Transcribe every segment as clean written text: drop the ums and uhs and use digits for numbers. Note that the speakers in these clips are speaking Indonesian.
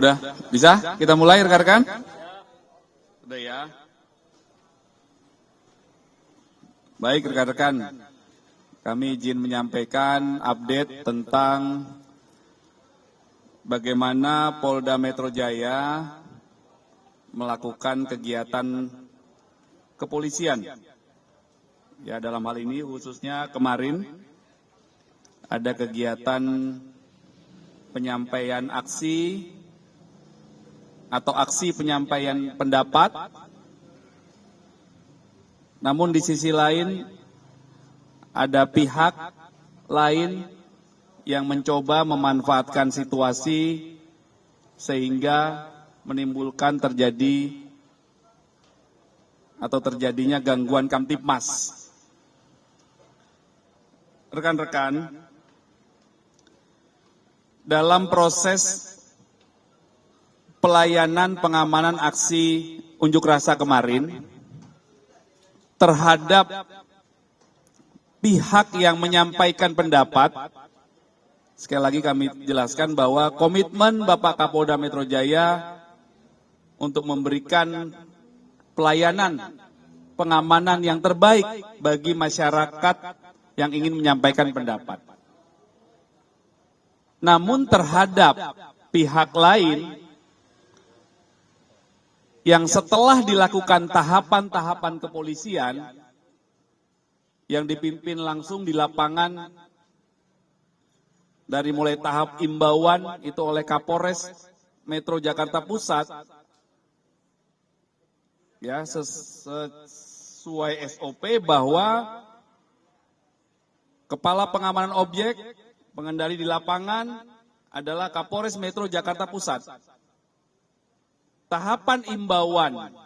Udah bisa? Kita mulai rekan-rekan? Udah ya. Baik rekan-rekan, kami izin menyampaikan update tentang bagaimana Polda Metro Jaya melakukan kegiatan kepolisian. Ya, dalam hal ini khususnya kemarin ada kegiatan penyampaian aksi atau aksi penyampaian pendapat. Namun di sisi lain ada pihak lain yang mencoba memanfaatkan situasi sehingga menimbulkan terjadinya gangguan Kamtibmas. Rekan-rekan, dalam proses pelayanan pengamanan aksi unjuk rasa kemarin terhadap pihak yang menyampaikan pendapat, sekali lagi kami jelaskan bahwa komitmen Bapak Kapolda Metro Jaya untuk memberikan pelayanan pengamanan yang terbaik bagi masyarakat yang ingin menyampaikan pendapat. Namun terhadap pihak lain yang setelah dilakukan tahapan-tahapan kepolisian yang dipimpin langsung di lapangan dari mulai tahap imbauan itu oleh Kapolres Metro Jakarta Pusat, ya sesuai SOP bahwa Kepala Pengamanan Objek pengendali di lapangan adalah Kapolres Metro Jakarta Pusat. Tahapan imbauan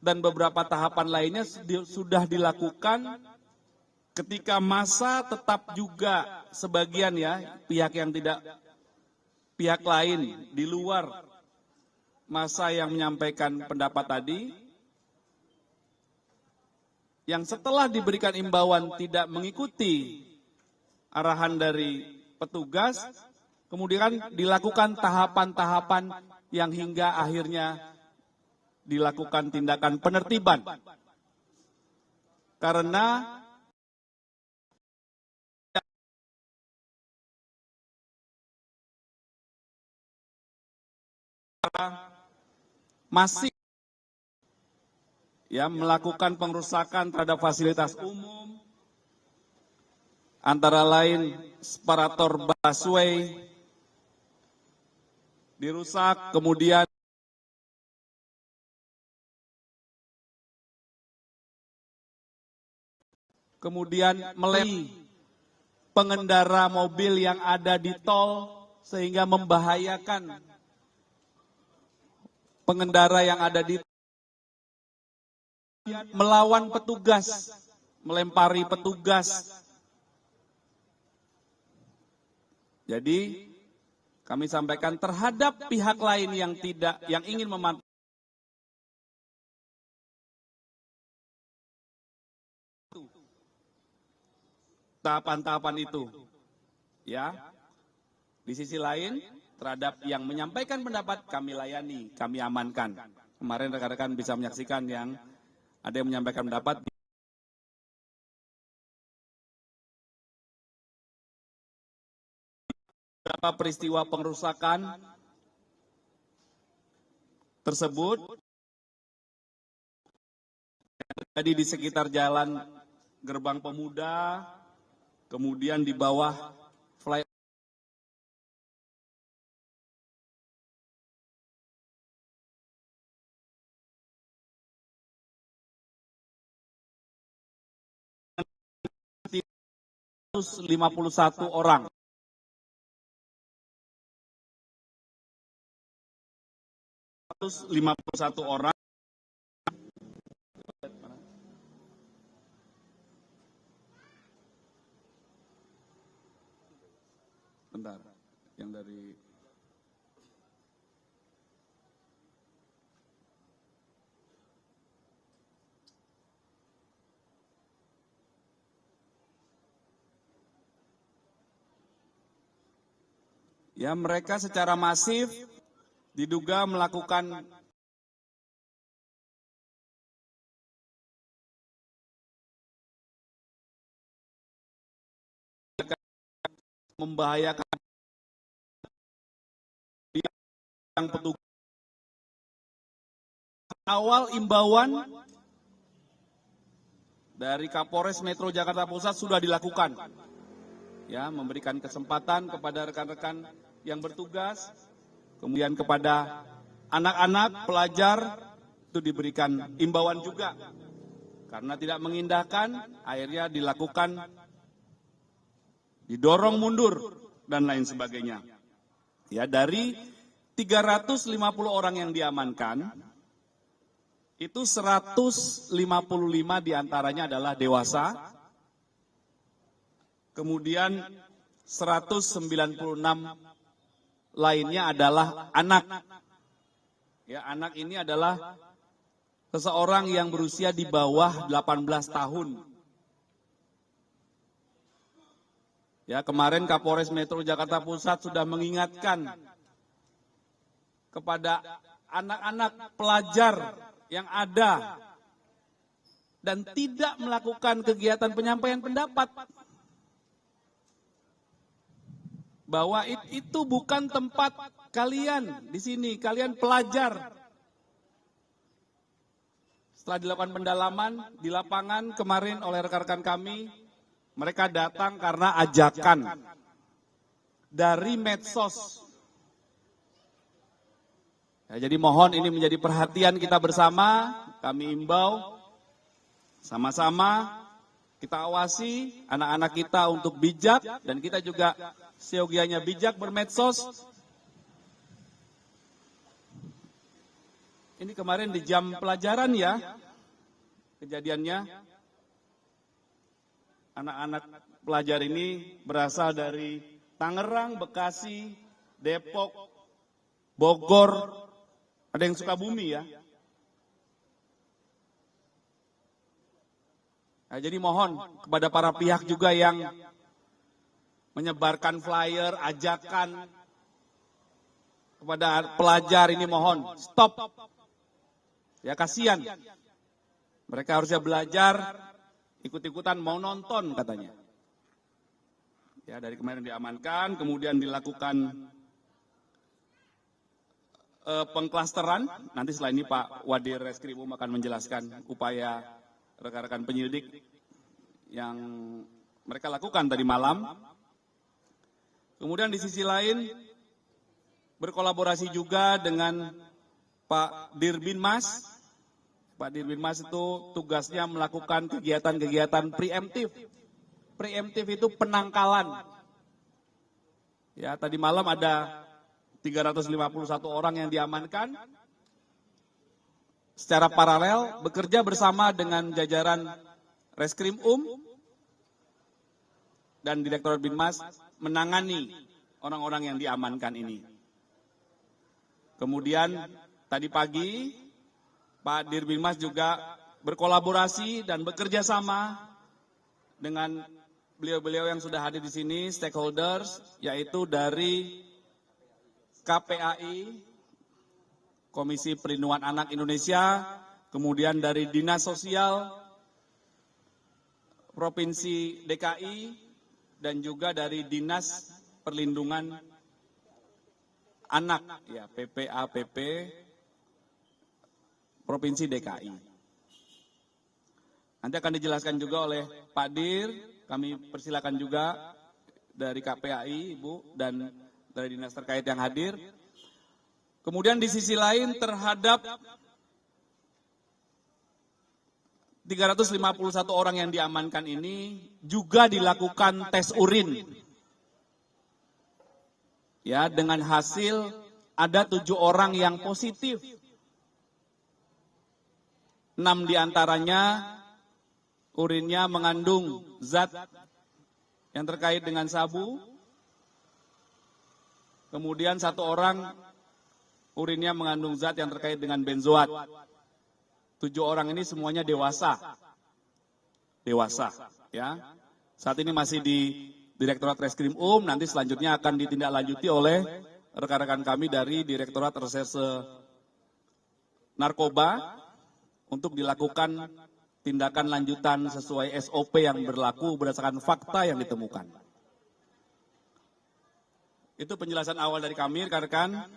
dan beberapa tahapan lainnya sudah dilakukan ketika massa tetap juga sebagian ya pihak lain di luar massa yang menyampaikan pendapat tadi yang setelah diberikan imbauan tidak mengikuti arahan dari petugas, kemudian dilakukan tahapan-tahapan yang hingga akhirnya dilakukan tindakan penertiban. Karena masih melakukan pengrusakan terhadap fasilitas umum, antara lain separator busway dirusak, kemudian melalui pengendara mobil yang ada di tol sehingga membahayakan pengendara yang ada di tol, melawan petugas, melempari petugas. Jadi kami sampaikan terhadap pihak lain yang ingin memantau tahapan-tahapan itu, ya. Di sisi lain, terhadap yang menyampaikan pendapat kami layani, kami amankan. Kemarin rekan-rekan bisa menyaksikan yang ada yang menyampaikan pendapat. Beberapa peristiwa pengrusakan tersebut terjadi di sekitar jalan Gerbang Pemuda, kemudian di bawah flyover satu orang. 151 orang bentar, yang dari Ya, mereka secara masif diduga melakukan membahayakan yang petugas. Awal imbauan dari Kapolres Metro Jakarta Pusat sudah dilakukan, ya, memberikan kesempatan kepada rekan-rekan yang bertugas, kemudian kepada anak-anak pelajar itu diberikan imbauan juga, karena tidak mengindahkan, akhirnya dilakukan, didorong mundur dan lain sebagainya. Ya, dari 350 orang yang diamankan, itu 155 diantaranya adalah dewasa, kemudian 196 lainnya adalah anak. Ya, anak ini adalah seseorang yang berusia di bawah 18 tahun. Ya, kemarin Kapolres Metro Jakarta Pusat sudah mengingatkan kepada anak-anak pelajar yang ada dan tidak melakukan kegiatan penyampaian pendapat, bahwa itu bukan tempat kalian di sini, kalian pelajar. Setelah dilakukan pendalaman di lapangan kemarin oleh rekan-rekan kami, mereka datang karena ajakan dari medsos. Ya, jadi mohon ini menjadi perhatian kita bersama, kami imbau sama-sama kita awasi anak-anak kita untuk bijak, dan kita juga seyogianya bijak bermedsos. Ini kemarin di jam pelajaran ya, kejadiannya. Anak-anak pelajar ini berasal dari Tangerang, Bekasi, Depok, Bogor, ada yang Sukabumi ya. Nah, jadi mohon kepada para pihak juga yang menyebarkan flyer, ajakan kepada pelajar ini, mohon stop. Ya, kasihan. Mereka harusnya belajar, ikut-ikutan mau nonton katanya. Ya, dari kemarin diamankan, kemudian dilakukan pengklasteran. Nanti setelah ini Pak Wadir Reskrimum akan menjelaskan upaya rekan-rekan penyelidik yang mereka lakukan tadi malam. Kemudian di sisi lain berkolaborasi juga dengan Pak Dirbinmas. Pak Dirbinmas itu tugasnya melakukan kegiatan-kegiatan preemptif. Preemptif itu penangkalan. Ya, tadi malam ada 351 orang yang diamankan. Secara paralel bekerja bersama dengan jajaran Reskrim dan Direktorat Binmas menangani orang-orang yang diamankan ini. Kemudian tadi pagi Pak Dirbinmas juga berkolaborasi dan bekerja sama dengan beliau-beliau yang sudah hadir di sini, stakeholders, yaitu dari KPAI, Komisi Perlindungan Anak Indonesia, kemudian dari Dinas Sosial Provinsi DKI, dan juga dari Dinas Perlindungan Anak, ya, PPAPP Provinsi DKI. Nanti akan dijelaskan juga oleh Pak Dir, kami persilakan juga dari KPAI, Ibu, dan dari dinas terkait yang hadir. Kemudian di sisi lain terhadap 351 orang yang diamankan ini juga dilakukan tes urin. Ya, dengan hasil ada 7 orang yang positif. 6 diantaranya urinnya mengandung zat yang terkait dengan sabu. Kemudian 1 orang urinnya mengandung zat yang terkait dengan benzoat. 7 orang ini semuanya dewasa. Dewasa, ya. Saat ini masih Direktorat Reskrim nanti selanjutnya akan ditindaklanjuti oleh rekan-rekan kami dari Direktorat Reserse Narkoba untuk dilakukan tindakan lanjutan sesuai SOP yang berlaku berdasarkan fakta yang ditemukan. Itu penjelasan awal dari kami, rekan-rekan.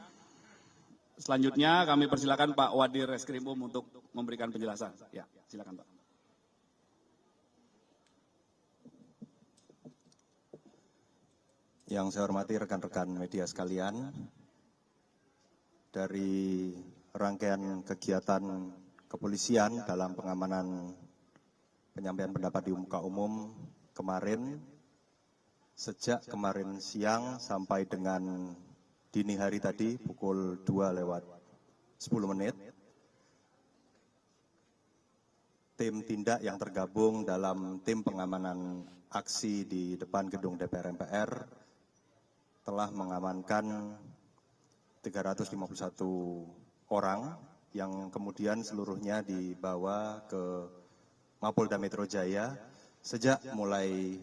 Selanjutnya kami persilakan Pak Wadir Reskrim untuk memberikan penjelasan. Ya, silakan Pak. Yang saya hormati rekan-rekan media sekalian, dari rangkaian kegiatan kepolisian dalam pengamanan penyampaian pendapat di muka umum kemarin, sejak kemarin siang sampai dengan dini hari tadi pukul 2:10, tim tindak yang tergabung dalam tim pengamanan aksi di depan gedung DPR MPR telah mengamankan 351 orang yang kemudian seluruhnya dibawa ke Mapolda Metro Jaya sejak mulai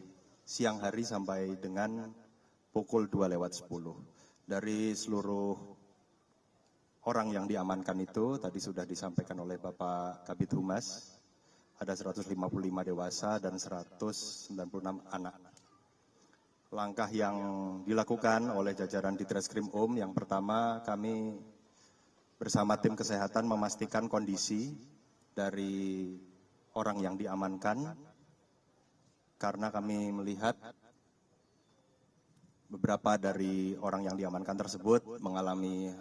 siang hari sampai dengan pukul 2:10. Dari seluruh orang yang diamankan itu tadi sudah disampaikan oleh Bapak Kabid Humas, ada 155 dewasa dan 196 anak. Langkah yang dilakukan oleh jajaran Ditreskrim yang pertama, kami bersama tim kesehatan memastikan kondisi dari orang yang diamankan, karena kami melihat beberapa dari orang yang diamankan tersebut mengalami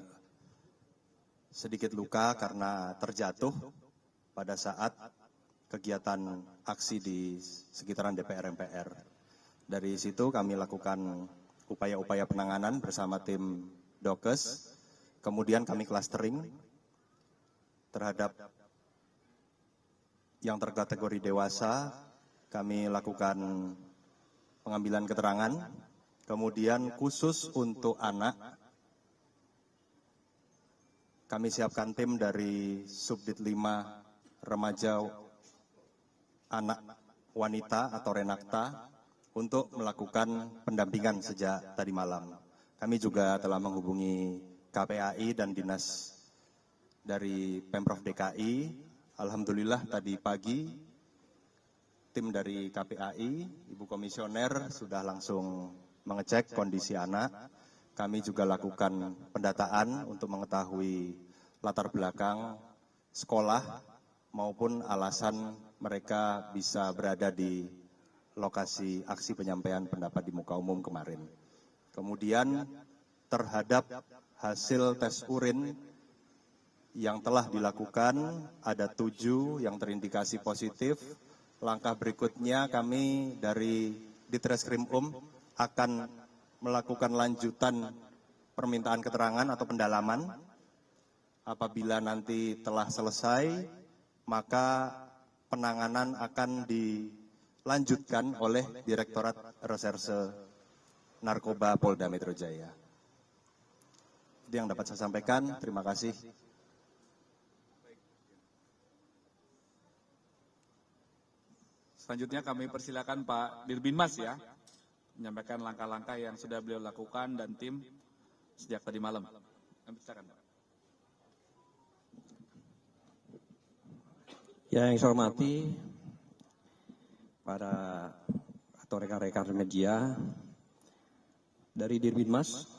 sedikit luka karena terjatuh pada saat kegiatan aksi di sekitaran DPR MPR. Dari situ kami lakukan upaya-upaya penanganan bersama tim Dokes, kemudian kami clustering terhadap yang terkategori dewasa, kami lakukan pengambilan keterangan, kemudian khusus untuk anak, kami siapkan tim dari Subdit 5 Remaja Anak Wanita atau Renakta untuk melakukan pendampingan sejak tadi malam. Kami juga telah menghubungi KPAI dan dinas dari Pemprov DKI. Alhamdulillah tadi pagi tim dari KPAI, Ibu Komisioner sudah langsung mengecek kondisi anak. Kami juga lakukan pendataan untuk mengetahui latar belakang sekolah maupun alasan mereka bisa berada di lokasi aksi penyampaian pendapat di muka umum kemarin. Kemudian terhadap hasil tes urin yang telah dilakukan, ada 7 yang terindikasi positif. Langkah berikutnya kami dari Ditreskrim akan melakukan lanjutan permintaan keterangan atau pendalaman. Apabila nanti telah selesai, maka penanganan akan dilanjutkan oleh Direktorat Reserse Narkoba Polda Metro Jaya. Itu yang dapat saya sampaikan. Terima kasih. Selanjutnya kami persilakan Pak Dirbinmas ya, menyampaikan langkah-langkah yang sudah beliau lakukan dan tim sejak tadi malam. Kami persilakan Pak. Yang saya hormati para atau rekan-rekan media dari Dirbinmas,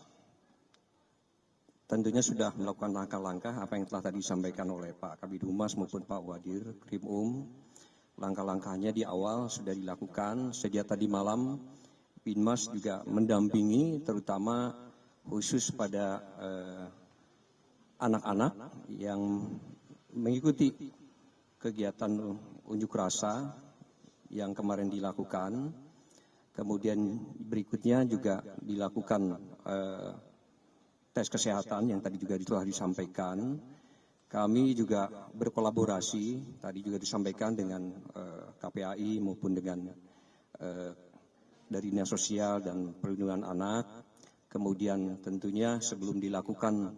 tentunya sudah melakukan langkah-langkah apa yang telah tadi disampaikan oleh Pak Kabid Humas maupun Pak Wadir Krim. Langkah-langkahnya di awal sudah dilakukan. Sejak tadi malam Binmas juga mendampingi, terutama khusus pada anak-anak yang mengikuti kegiatan unjuk rasa yang kemarin dilakukan. Kemudian berikutnya juga dilakukan tes kesehatan yang tadi juga telah disampaikan. Kami juga berkolaborasi, tadi juga disampaikan dengan KPAI maupun dengan dari Dinas Sosial dan Perlindungan Anak. Kemudian tentunya sebelum dilakukan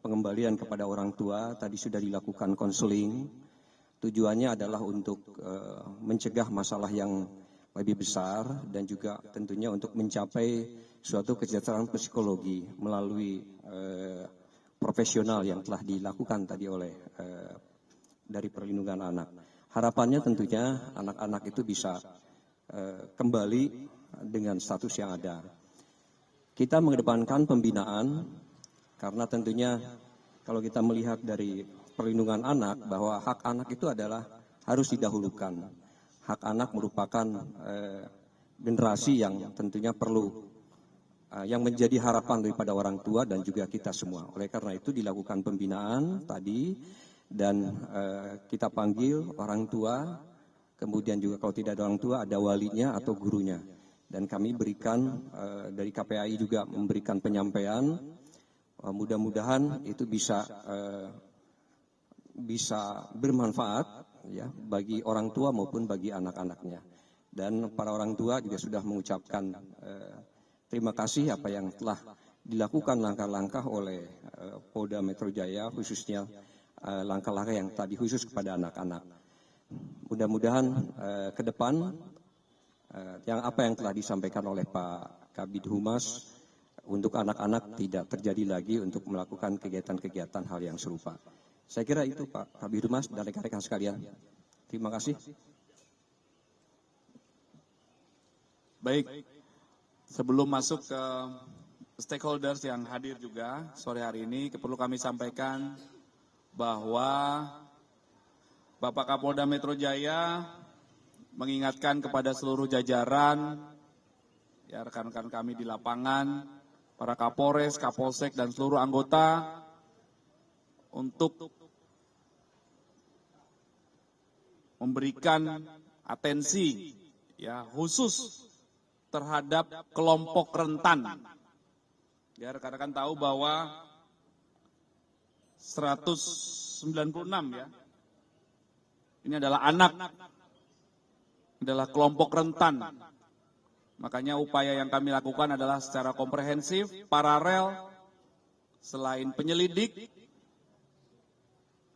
pengembalian kepada orang tua, tadi sudah dilakukan konseling. Tujuannya adalah untuk mencegah masalah yang lebih besar dan juga tentunya untuk mencapai suatu kesejahteraan psikologi melalui profesional yang telah dilakukan tadi oleh dari perlindungan anak. Harapannya tentunya anak-anak itu bisa kembali dengan status yang ada. Kita mengedepankan pembinaan karena tentunya kalau kita melihat dari perlindungan anak bahwa hak anak itu adalah harus didahulukan. Hak anak merupakan generasi yang tentunya perlu yang menjadi harapan daripada orang tua dan juga kita semua. Oleh karena itu dilakukan pembinaan tadi dan kita panggil orang tua, kemudian juga kalau tidak ada orang tua ada walinya atau gurunya. Dan kami berikan dari KPAI juga memberikan penyampaian, mudah-mudahan itu bisa bermanfaat ya bagi orang tua maupun bagi anak-anaknya. Dan para orang tua juga sudah mengucapkan terima kasih apa yang telah dilakukan langkah-langkah oleh Polda Metro Jaya, khususnya langkah-langkah yang tadi khusus kepada anak-anak. Mudah-mudahan ke depan yang telah disampaikan oleh Pak Kabid Humas untuk anak-anak tidak terjadi lagi untuk melakukan kegiatan-kegiatan hal yang serupa. Saya kira itu Pak Kabid Humas dan rekan-rekan sekalian. Terima kasih. Baik, sebelum masuk ke stakeholders yang hadir juga sore hari ini, perlu kami sampaikan bahwa Bapak Kapolda Metro Jaya mengingatkan kepada seluruh jajaran, ya rekan-rekan kami di lapangan, para Kapolres, Kapolsek, dan seluruh anggota untuk memberikan atensi ya khusus terhadap kelompok rentan. Ya rekan-rekan tahu bahwa 196 ya, ini adalah anak, adalah kelompok rentan. Makanya upaya yang kami lakukan adalah secara komprehensif, paralel, selain penyelidik,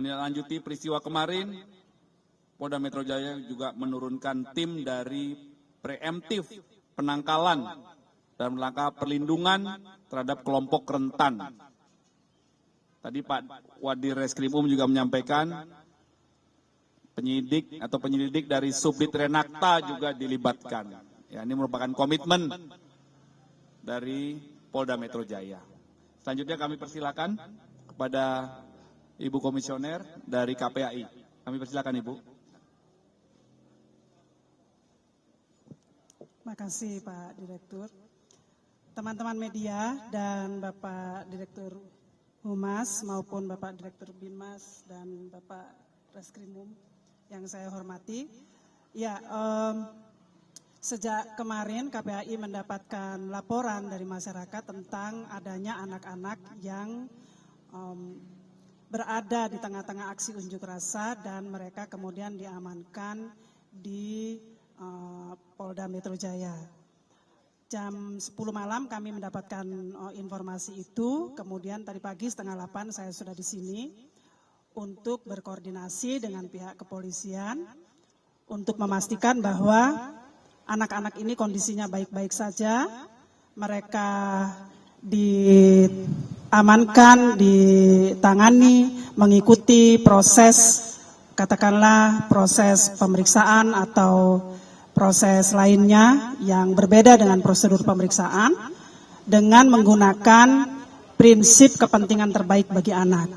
menindaklanjuti peristiwa kemarin, Polda Metro Jaya juga menurunkan tim dari preemptif penangkalan dalam rangka perlindungan terhadap kelompok rentan. Tadi Pak Wadir Reskrimum juga menyampaikan penyelidik dari Subdit Renakta juga dilibatkan. Ya, ini merupakan komitmen dari Polda Metro Jaya. Selanjutnya kami persilakan kepada Ibu Komisioner dari KPAI. Kami persilakan Ibu. Terima kasih Pak Direktur. Teman-teman media dan Bapak Direktur Humas maupun Bapak Direktur Binmas dan Bapak Reskrimum yang saya hormati. Ya, sejak kemarin KPAI mendapatkan laporan dari masyarakat tentang adanya anak-anak yang berada di tengah-tengah aksi unjuk rasa dan mereka kemudian diamankan di Polda Metro Jaya. Jam 10 malam kami mendapatkan informasi itu, kemudian tadi pagi 7:30 saya sudah di sini untuk berkoordinasi dengan pihak kepolisian untuk memastikan bahwa anak-anak ini kondisinya baik-baik saja, mereka diamankan, ditangani, mengikuti proses, katakanlah proses pemeriksaan atau proses lainnya yang berbeda dengan prosedur pemeriksaan dengan menggunakan prinsip kepentingan terbaik bagi anak.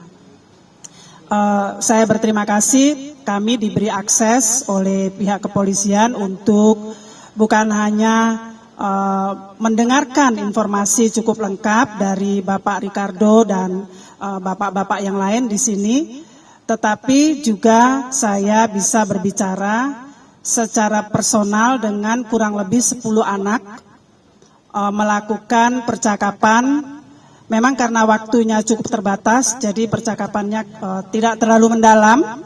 Saya berterima kasih kami diberi akses oleh pihak kepolisian untuk bukan hanya mendengarkan informasi cukup lengkap dari Bapak Ricardo dan bapak-bapak yang lain di sini, tetapi juga saya bisa berbicara secara personal dengan kurang lebih 10 anak, melakukan percakapan. Memang karena waktunya cukup terbatas, jadi percakapannya tidak terlalu mendalam,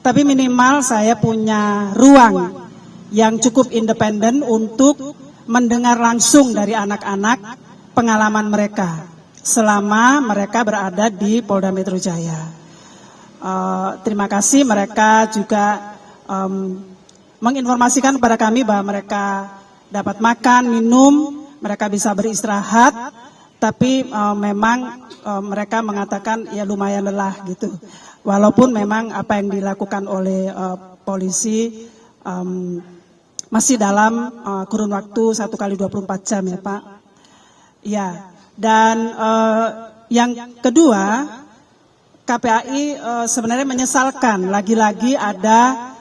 tapi minimal saya punya ruang yang cukup independen untuk mendengar langsung dari anak-anak pengalaman mereka selama mereka berada di Polda Metro Jaya. Terima kasih, mereka juga menginformasikan kepada kami bahwa mereka dapat makan, minum, mereka bisa beristirahat, tapi memang mereka mengatakan ya lumayan lelah gitu. Walaupun memang apa yang dilakukan oleh polisi masih dalam kurun waktu 1 kali 24 jam ya Pak. Ya, dan yang kedua, KPAI sebenarnya menyesalkan lagi-lagi ada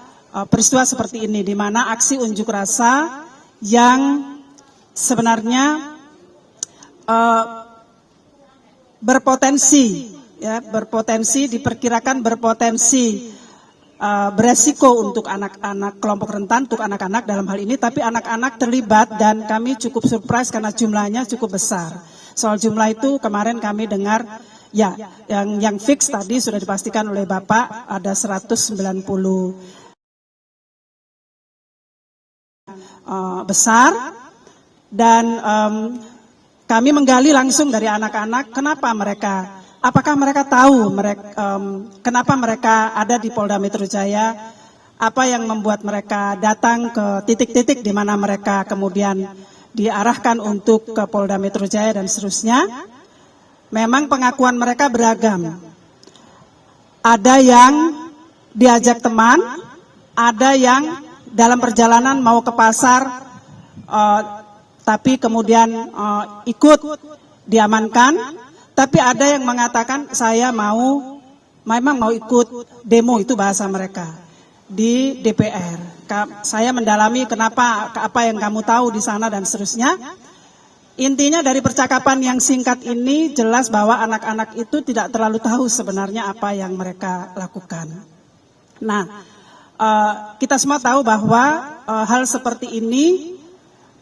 peristiwa seperti ini, di mana aksi unjuk rasa yang sebenarnya berpotensi diperkirakan berpotensi beresiko untuk anak-anak kelompok rentan, untuk anak-anak dalam hal ini, tapi anak-anak terlibat dan kami cukup surprise karena jumlahnya cukup besar. Soal jumlah itu kemarin kami dengar ya yang fix tadi sudah dipastikan oleh Bapak ada 190 besar, dan kami menggali langsung dari anak-anak apakah mereka tahu kenapa mereka ada di Polda Metro Jaya, apa yang membuat mereka datang ke titik-titik di mana mereka kemudian diarahkan untuk ke Polda Metro Jaya dan seterusnya. Memang pengakuan mereka beragam. Ada yang diajak teman, ada yang dalam perjalanan mau ke pasar, tapi kemudian ikut diamankan. Tapi ada yang mengatakan saya memang mau ikut demo, itu bahasa mereka, di DPR. Saya mendalami kenapa, apa yang kamu tahu di sana dan seterusnya. Intinya dari percakapan yang singkat ini jelas bahwa anak-anak itu tidak terlalu tahu sebenarnya apa yang mereka lakukan. Nah, kita semua tahu bahwa hal seperti ini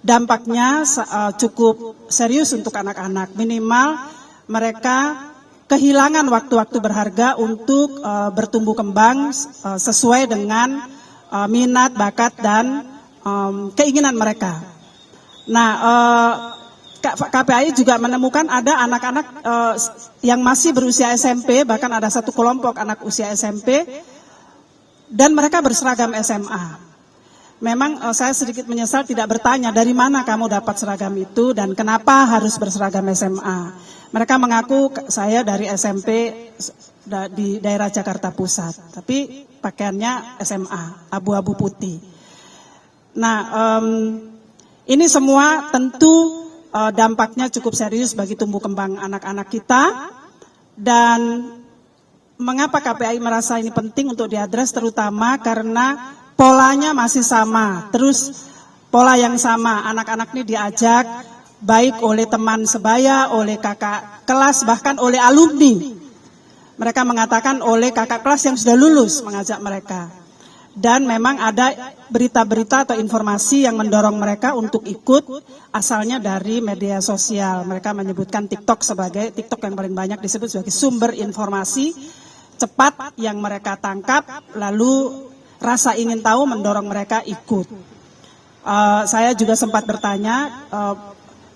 dampaknya cukup serius untuk anak-anak. Minimal mereka kehilangan waktu-waktu berharga untuk bertumbuh kembang sesuai dengan minat, bakat, dan keinginan mereka. Nah, KPAI juga menemukan ada anak-anak yang masih berusia SMP, bahkan ada satu kelompok anak usia SMP, dan mereka berseragam SMA. Memang saya sedikit menyesal tidak bertanya dari mana kamu dapat seragam itu dan kenapa harus berseragam SMA. Mereka mengaku saya dari SMP di daerah Jakarta Pusat, tapi pakaiannya SMA, abu-abu putih. Nah, ini semua tentu dampaknya cukup serius bagi tumbuh kembang anak-anak kita. Dan mengapa KPAI merasa ini penting untuk diadres, terutama karena polanya masih sama, terus pola yang sama, anak-anak ini diajak baik oleh teman sebaya, oleh kakak kelas, bahkan oleh alumni. Mereka mengatakan oleh kakak kelas yang sudah lulus mengajak mereka. Dan memang ada berita-berita atau informasi yang mendorong mereka untuk ikut, asalnya dari media sosial. Mereka menyebutkan TikTok yang paling banyak disebut sebagai sumber informasi cepat yang mereka tangkap, lalu rasa ingin tahu mendorong mereka ikut. Saya juga sempat bertanya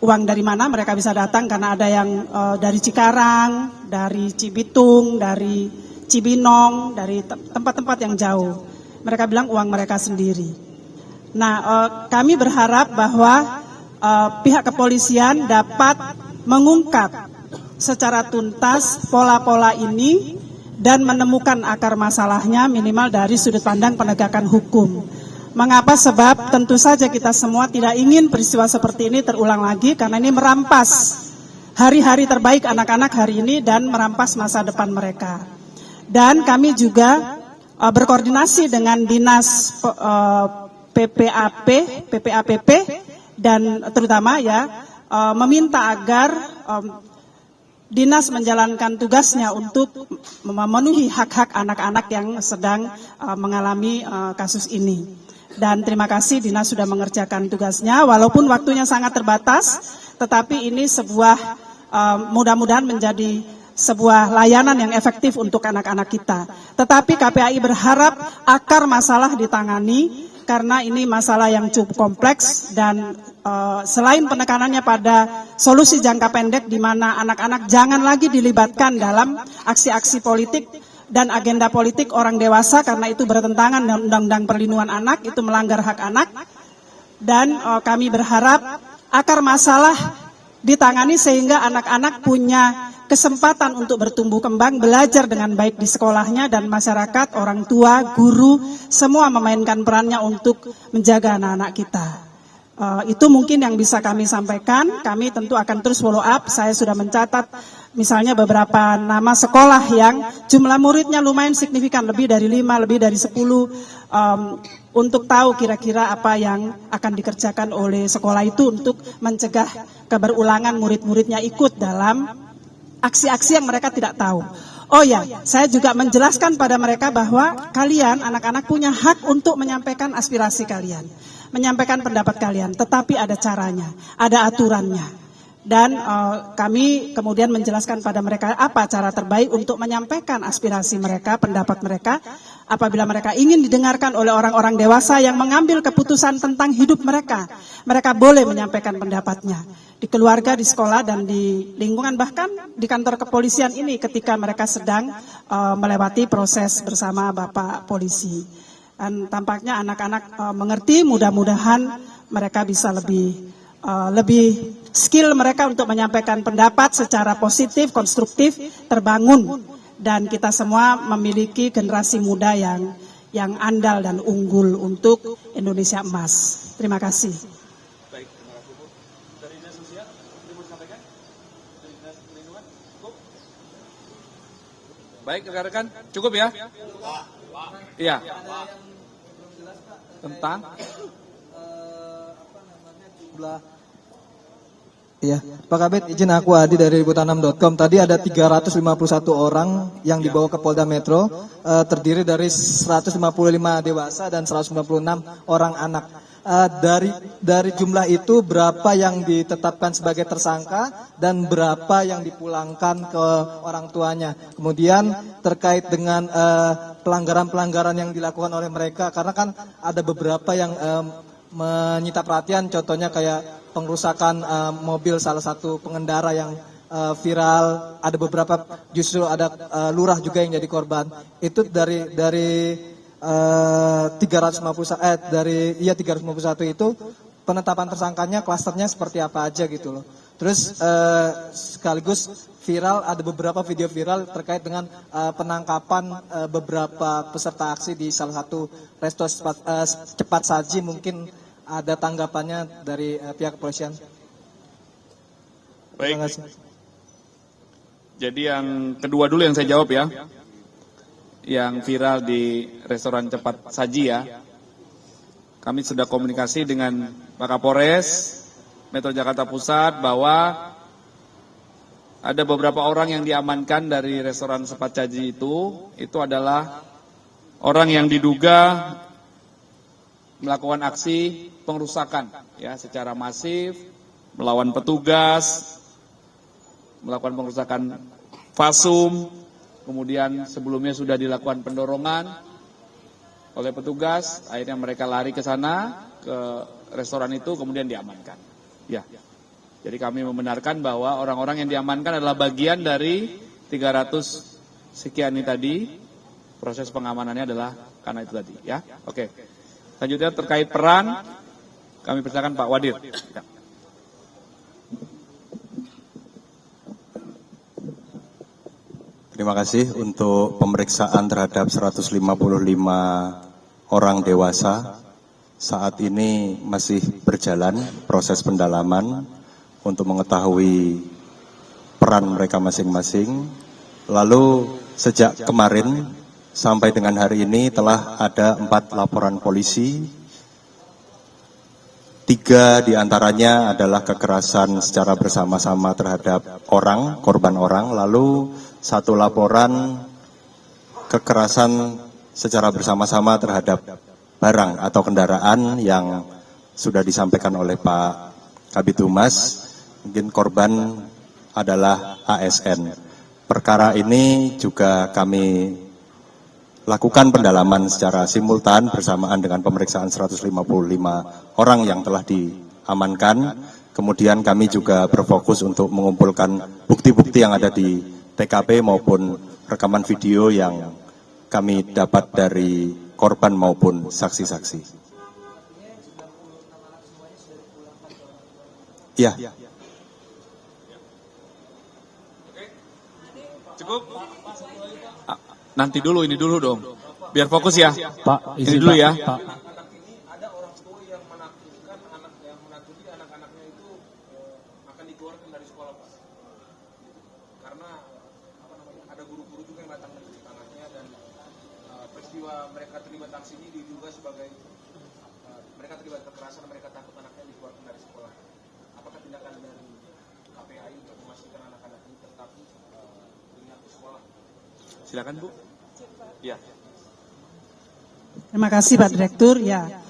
uang dari mana mereka bisa datang, karena ada yang dari Cikarang, dari Cibitung, dari Cibinong, dari tempat-tempat yang jauh. Mereka bilang uang mereka sendiri. Nah, kami berharap bahwa pihak kepolisian dapat mengungkap secara tuntas pola-pola ini dan menemukan akar masalahnya minimal dari sudut pandang penegakan hukum. Mengapa? Sebab tentu saja kita semua tidak ingin peristiwa seperti ini terulang lagi, karena ini merampas hari-hari terbaik anak-anak hari ini dan merampas masa depan mereka. Dan kami juga berkoordinasi dengan Dinas PPAPP dan terutama meminta agar Dinas menjalankan tugasnya untuk memenuhi hak-hak anak-anak yang sedang mengalami kasus ini. Dan terima kasih Dinas sudah mengerjakan tugasnya, walaupun waktunya sangat terbatas, tetapi ini mudah-mudahan menjadi sebuah layanan yang efektif untuk anak-anak kita. Tetapi KPAI berharap akar masalah ditangani, karena ini masalah yang cukup kompleks, dan selain penekanannya pada solusi jangka pendek di mana anak-anak jangan lagi dilibatkan dalam aksi-aksi politik, dan agenda politik orang dewasa karena itu bertentangan dengan Undang-Undang Perlindungan Anak, itu melanggar hak anak. Dan kami berharap akar masalah ditangani sehingga anak-anak punya kesempatan untuk bertumbuh kembang, belajar dengan baik di sekolahnya, dan masyarakat, orang tua, guru, semua memainkan perannya untuk menjaga anak-anak kita. Itu mungkin yang bisa kami sampaikan. Kami tentu akan terus follow up. Saya sudah mencatat misalnya beberapa nama sekolah yang jumlah muridnya lumayan signifikan, lebih dari 5, lebih dari 10, untuk tahu kira-kira apa yang akan dikerjakan oleh sekolah itu untuk mencegah keberulangan murid-muridnya ikut dalam aksi-aksi yang mereka tidak tahu. Oh ya, saya juga menjelaskan pada mereka bahwa kalian, anak-anak, punya hak untuk menyampaikan aspirasi kalian, menyampaikan pendapat kalian, tetapi ada caranya, ada aturannya. Dan kami kemudian menjelaskan pada mereka apa cara terbaik untuk menyampaikan aspirasi mereka, pendapat mereka, apabila mereka ingin didengarkan oleh orang-orang dewasa yang mengambil keputusan tentang hidup mereka. Mereka boleh menyampaikan pendapatnya di keluarga, di sekolah, dan di lingkungan, bahkan di kantor kepolisian ini ketika mereka sedang melewati proses bersama Bapak Polisi. Dan tampaknya anak-anak mengerti, mudah-mudahan mereka bisa lebih skill mereka untuk menyampaikan pendapat secara positif, konstruktif, terbangun, dan kita semua memiliki generasi muda yang andal dan unggul untuk Indonesia emas. Terima kasih. Baik, terima kasih Bu. Dari Dinas Sosial, ada mau disampaikan? Dari Dinas Perlindungan, cukup? Baik, rekan-rekan, cukup ya? Iya. Tentang? Iya, Pak Kabit, izin aku Adi dari liputanam.com. Tadi ada 351 orang yang dibawa ke Polda Metro, terdiri dari 155 dewasa dan 196 orang anak. Dari jumlah itu berapa yang ditetapkan sebagai tersangka dan berapa yang dipulangkan ke orang tuanya. Kemudian terkait dengan pelanggaran-pelanggaran yang dilakukan oleh mereka, karena kan ada beberapa yang menyita perhatian, contohnya kayak pengrusakan mobil salah satu pengendara yang viral, ada beberapa justru ada lurah juga yang jadi korban. Itu dari 351 itu penetapan tersangkanya, klasternya seperti apa aja gitu loh. Terus sekaligus viral, ada beberapa video viral terkait dengan penangkapan beberapa peserta aksi di salah satu resto cepat saji. Mungkin ada tanggapannya dari pihak kepolisian. Baik. Terima kasih. Jadi yang kedua dulu yang saya jawab ya. Yang viral di restoran cepat saji ya. Kami sudah komunikasi dengan Pak Kapolres Metro Jakarta Pusat bahwa ada beberapa orang yang diamankan dari restoran cepat saji itu adalah orang yang diduga melakukan aksi pengrusakan ya secara masif, melawan petugas, melakukan pengrusakan fasum, kemudian sebelumnya sudah dilakukan pendorongan oleh petugas, akhirnya mereka lari ke sana, ke restoran itu, kemudian diamankan. Ya, jadi kami membenarkan bahwa orang-orang yang diamankan adalah bagian dari 300 sekian ini tadi, proses pengamanannya adalah karena itu tadi. Ya, oke. Selanjutnya terkait peran, kami persilakan Pak Wadir. Ya. Terima kasih. Untuk pemeriksaan terhadap 155 orang dewasa, saat ini masih berjalan proses pendalaman untuk mengetahui peran mereka masing-masing. Lalu sejak kemarin sampai dengan hari ini telah ada 4 laporan polisi. 3 diantaranya adalah kekerasan secara bersama-sama terhadap orang, korban orang. Lalu 1 laporan kekerasan secara bersama-sama terhadap barang atau kendaraan yang sudah disampaikan oleh Pak Kabid Humas. Mungkin korban adalah ASN. Perkara ini juga kami lakukan pendalaman secara simultan bersamaan dengan pemeriksaan 155 orang yang telah diamankan. Kemudian kami juga berfokus untuk mengumpulkan bukti-bukti yang ada di TKP maupun rekaman video yang kami dapat dari korban maupun saksi-saksi. Ya. Cukup? Nanti dulu, ini dulu dong. Biar fokus ya. Pak, Ini dulu ya. Pak. Ada orang tua yang menakutkan menakuti anak-anaknya itu akan dikeluarkan dari sekolah, Pak. Karena ada guru-guru juga yang datang mencuci anaknya dan peristiwa mereka terlibat aksi ini diduga sebagai mereka terlibat kekerasan, mereka takut anaknya dikeluarkan dari sekolah. Apakah tindakan dari KPAI untuk memastikan anak-anak ini tetap di sekolah? Silakan Bu. Ya. Terima kasih Pak Direktur. Ya,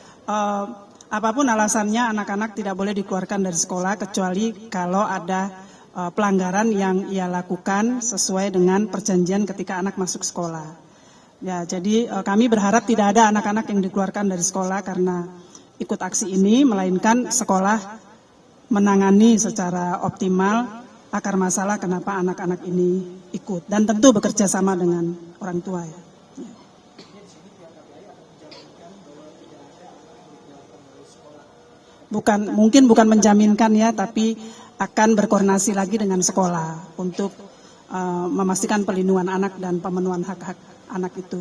apapun alasannya anak-anak tidak boleh dikeluarkan dari sekolah kecuali kalau ada pelanggaran yang ia lakukan sesuai dengan perjanjian ketika anak masuk sekolah. Ya, jadi kami berharap tidak ada anak-anak yang dikeluarkan dari sekolah karena ikut aksi ini, melainkan sekolah menangani secara optimal akar masalah kenapa anak-anak ini ikut dan tentu bekerja sama dengan orang tua ya. Mungkin bukan menjaminkan ya, tapi akan berkoordinasi lagi dengan sekolah untuk memastikan pelindungan anak dan pemenuhan hak-hak anak itu.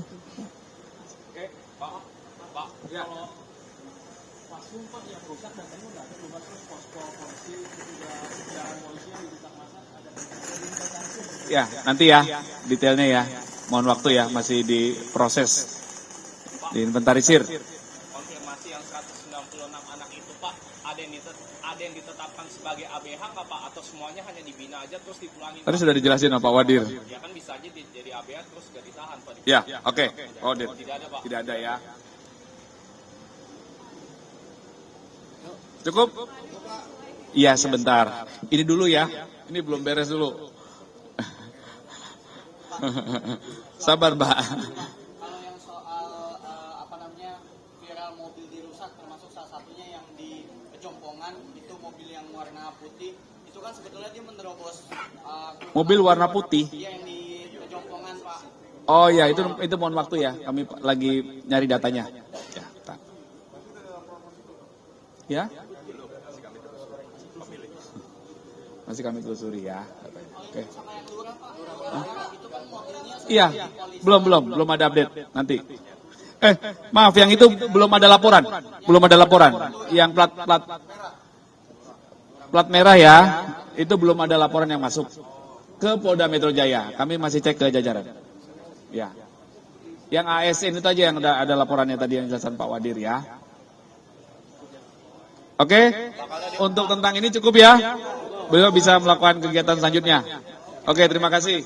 Ya, nanti ya detailnya ya. Mohon waktu ya, masih diproses, diinventarisir. Konfirmasi yang 196 anak itu Pak, ada yang ditetapkan sebagai ABH nggak Pak? Atau semuanya hanya dibina aja terus dipulangin? Tadi sudah dijelasin sama Pak Wadir. Ya kan bisa aja jadi ABH terus gak ditahan Pak. Ya, oke. Wadir. Tidak ada Pak. Tidak ada ya. Cukup? Iya, sebentar. Ini dulu ya. Ini belum beres dulu. Sabar, Mbak. Kalau yang soal viral mobil dirusak, termasuk salah satunya yang di Pejompongan itu mobil yang warna putih, itu kan sebetulnya dia menerobos Mobil warna putih. yang di Pejompongan Pak. Oh ya, itu mohon waktu ya. Kami lagi nyari datanya. Ya, bentar. Ya? Masih kami telusuri ya. Oke. Iya, belum ada update nanti. Maaf, yang itu belum ada laporan. Yang plat merah ya, itu belum ada laporan yang masuk ke Polda Metro Jaya. Kami masih cek ke jajaran. Ya. Yang ASN itu aja yang ada laporannya tadi yang dijelaskan Pak Wadir ya. Oke, untuk tentang ini cukup ya. Beliau bisa melakukan kegiatan selanjutnya. Oke, terima kasih.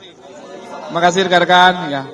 Terima kasih rekan-rekan. Ya.